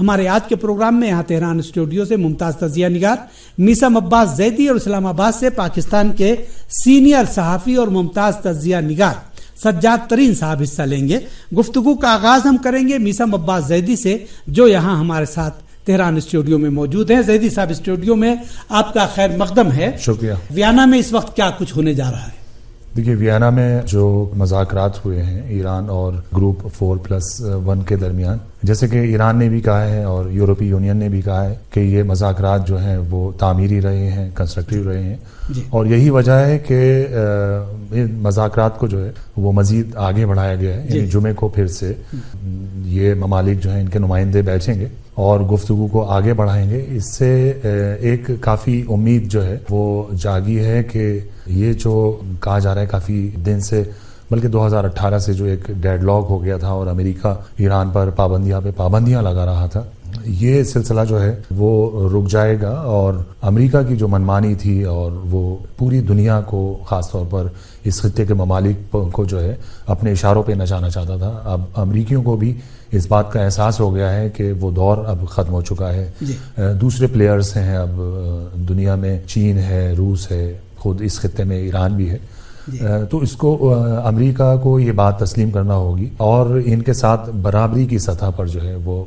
ہمارے آج کے پروگرام میں یہاں تہران اسٹوڈیو سے ممتاز تجزیہ نگار میثم عباس زیدی اور اسلام آباد سے پاکستان کے سینئر صحافی اور ممتاز تجزیہ نگار سجاد ترین صاحب حصہ لیں گے. گفتگو کا آغاز ہم کریں گے میثم عباس زیدی سے جو یہاں ہمارے ساتھ تہران اسٹوڈیو میں موجود ہیں. زیدی صاحب اسٹوڈیو میں آپ کا خیر مقدم ہے. شکریہ. ویانا میں اس وقت کیا کچھ ہونے جا رہا ہے؟ دیکھیے ویانا میں جو مذاکرات ہوئے ہیں ایران اور گروپ 4+1 کے درمیان، جیسے کہ ایران نے بھی کہا ہے اور یورپی یونین نے بھی کہا ہے کہ یہ مذاکرات جو ہیں وہ تعمیری رہے ہیں، کنسٹرکٹیو رہے ہیں جی. اور یہی وجہ ہے کہ مذاکرات کو جو ہے وہ مزید آگے بڑھایا گیا ہے. یعنی جمعے کو پھر سے یہ ممالک جو ہیں ان کے نمائندے بیٹھیں گے اور گفتگو کو آگے بڑھائیں گے. اس سے ایک کافی امید جو ہے وہ جاگی ہے کہ یہ جو کہا جا رہا ہے کافی دن سے، بلکہ 2018 سے جو ایک ڈیڈ لاک ہو گیا تھا اور امریکہ ایران پر پابندیاں لگا رہا تھا، یہ سلسلہ جو ہے وہ رک جائے گا. اور امریکہ کی جو منمانی تھی اور وہ پوری دنیا کو خاص طور پر اس خطے کے ممالک کو جو ہے اپنے اشاروں پہ نچانا چاہتا تھا، اب امریکیوں کو بھی اس بات کا احساس ہو گیا ہے کہ وہ دور اب ختم ہو چکا ہے جی. دوسرے پلیئرز ہیں اب دنیا میں، چین ہے، روس ہے، خود اس خطے میں ایران بھی ہے جی. تو اس کو امریکہ کو یہ بات تسلیم کرنا ہوگی اور ان کے ساتھ برابری کی سطح پر جو ہے وہ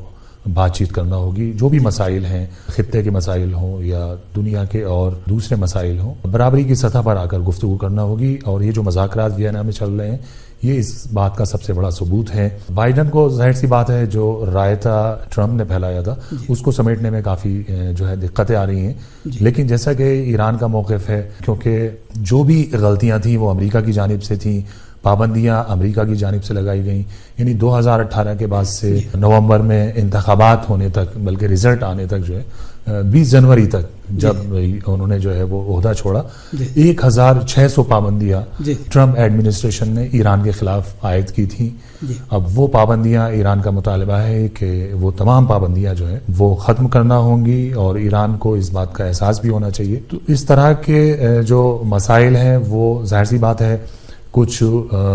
بات چیت کرنا ہوگی. جو بھی مسائل ہیں، خطے کے مسائل ہوں یا دنیا کے اور دوسرے مسائل ہوں، برابری کی سطح پر آ کر گفتگو کرنا ہوگی. اور یہ جو مذاکرات وینا میں چل رہے ہیں یہ اس بات کا سب سے بڑا ثبوت ہے. بائیڈن کو ظاہر سی بات ہے جو رائتا ٹرمپ نے پھیلایا تھا اس کو سمیٹنے میں کافی جو ہے دقتیں آ رہی ہیں. لیکن جیسا کہ ایران کا موقف ہے، کیونکہ جو بھی غلطیاں تھیں وہ امریکہ کی جانب سے تھیں، پابندیاں امریکہ کی جانب سے لگائی گئیں. یعنی 2018 کے بعد سے نومبر میں انتخابات ہونے تک، بلکہ رزلٹ آنے تک جو ہے 20 جنوری تک جب انہوں نے جو ہے وہ عہدہ چھوڑا، 1600 پابندیاں ٹرمپ ایڈمنسٹریشن نے ایران کے خلاف عائد کی تھیں. اب وہ پابندیاں، ایران کا مطالبہ ہے کہ وہ تمام پابندیاں جو ہے وہ ختم کرنا ہوں گی اور ایران کو اس بات کا احساس بھی ہونا چاہیے. تو اس طرح کے جو مسائل ہیں وہ ظاہر سی بات ہے کچھ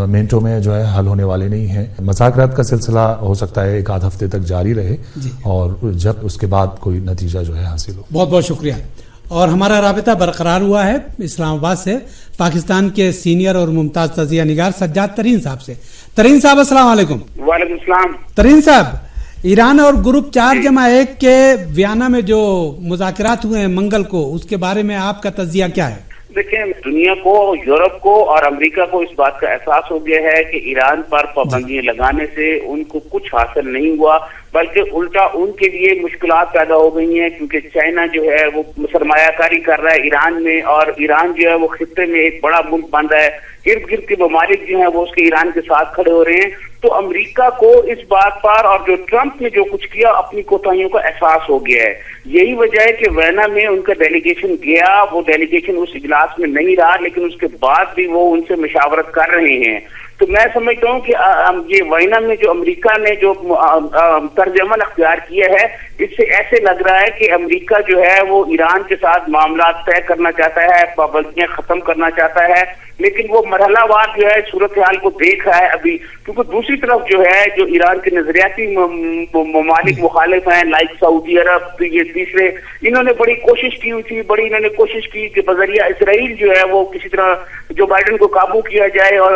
منٹوں میں جو ہے حل ہونے والے نہیں ہیں. مذاکرات کا سلسلہ ہو سکتا ہے 1 آدھ ہفتے تک جاری رہے اور جب اس کے بعد کوئی نتیجہ جو ہے حاصل ہو. بہت بہت شکریہ. اور ہمارا رابطہ برقرار ہوا ہے اسلام آباد سے پاکستان کے سینئر اور ممتاز تجزیہ نگار سجاد ترین صاحب سے. ترین صاحب السلام علیکم. وعلیکم السلام. ترین صاحب، ایران اور گروپ 4+1 کے ویانا میں جو مذاکرات ہوئے ہیں منگل کو، اس کے بارے میں آپ کا تجزیہ کیا ہے؟ دیکھیں، دنیا کو، یورپ کو اور امریکہ کو اس بات کا احساس ہو گیا ہے کہ ایران پر پابندیاں لگانے سے ان کو کچھ حاصل نہیں ہوا، بلکہ الٹا ان کے لیے مشکلات پیدا ہو گئی ہیں، کیونکہ چائنا جو ہے وہ سرمایہ کاری کر رہا ہے ایران میں، اور ایران جو ہے وہ خطے میں ایک بڑا ملک بن رہا ہے. ارد گرد کے ممالک جو ہیں وہ اس کے ایران کے ساتھ کھڑے ہو رہے ہیں. تو امریکہ کو اس بات پر اور جو ٹرمپ نے جو کچھ کیا اپنی کوتاہیوں کا احساس ہو گیا ہے. یہی وجہ ہے کہ وینا میں ان کا ڈیلیگیشن گیا، وہ ڈیلیگیشن اس اجلاس میں نہیں رہا، لیکن اس کے بعد بھی وہ ان سے مشاورت کر رہے ہیں. تو میں سمجھتا ہوں کہ یہ وینا میں جو امریکہ نے جو طرز عمل اختیار کیا ہے، اس سے ایسے لگ رہا ہے کہ امریکہ جو ہے وہ ایران کے ساتھ معاملات طے کرنا چاہتا ہے، پابندیاں ختم کرنا چاہتا ہے، لیکن وہ مرحلہ وار جو ہے صورتحال کو دیکھ رہا ہے ابھی. کیونکہ دوسری طرف جو ہے جو ایران کے نظریاتی ممالک مخالف ہیں، لائک سعودی عرب، یہ تیسرے، انہوں نے بڑی کوشش کی ہوئی تھی، انہوں نے کوشش کی کہ بذریعہ اسرائیل جو ہے وہ کسی طرح جو بائیڈن کو قابو کیا جائے اور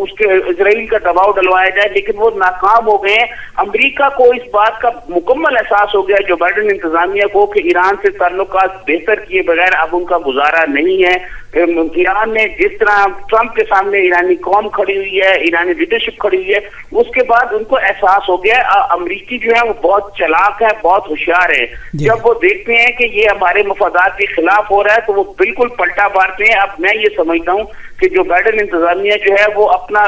اس کے اسرائیل کا دباؤ ڈلوایا جائے، لیکن وہ ناکام ہو گئے. امریکہ کو اس بات کا مکمل احساس ہو گیا جو بائیڈن انتظامیہ کو کہ ایران سے تعلقات بہتر کیے بغیر اب ان کا گزارا نہیں ہے. ایران نے جس طرح ٹرمپ کے سامنے ایرانی قوم کھڑی ہوئی ہے، ایرانی لیڈرشپ کھڑی ہوئی ہے، اس کے بعد ان کو احساس ہو گیا. امریکی جو ہے وہ بہت چلاک ہے، بہت ہوشیار ہے. جب وہ دیکھتے ہیں کہ یہ ہمارے مفادات کے خلاف ہو رہا ہے تو وہ بالکل پلٹا مارتے ہیں. اب میں یہ سمجھتا ہوں کہ جو بائیڈن انتظامیہ جو ہے وہ اپنا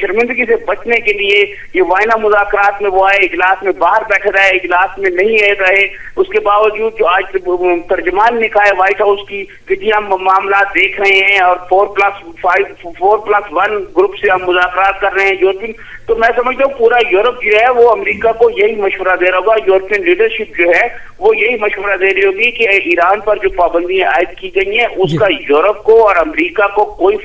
شرمندگی سے بچنے کے لیے یہ وائنا مذاکرات میں وہ آئے، اجلاس میں باہر بیٹھ رہا ہے، اجلاس میں نہیں رہے. اس کے باوجود جو آج ترجمان نے کہا ہے وائٹ ہاؤس کی کہ جی ہم معاملات دیکھ رہے ہیں اور 4+1 گروپ سے ہم مذاکرات کر رہے ہیں یورپین. تو میں سمجھتا ہوں پورا یورپ جو ہے وہ امریکہ کو یہی مشورہ دے رہا ہوگا، یورپین لیڈرشپ جو ہے وہ یہی مشورہ دے رہی ہوگی کہ ایران پر جو پابندیاں عائد کی گئی ہیں اس کا یورپ کو اور امریکہ کو کوئی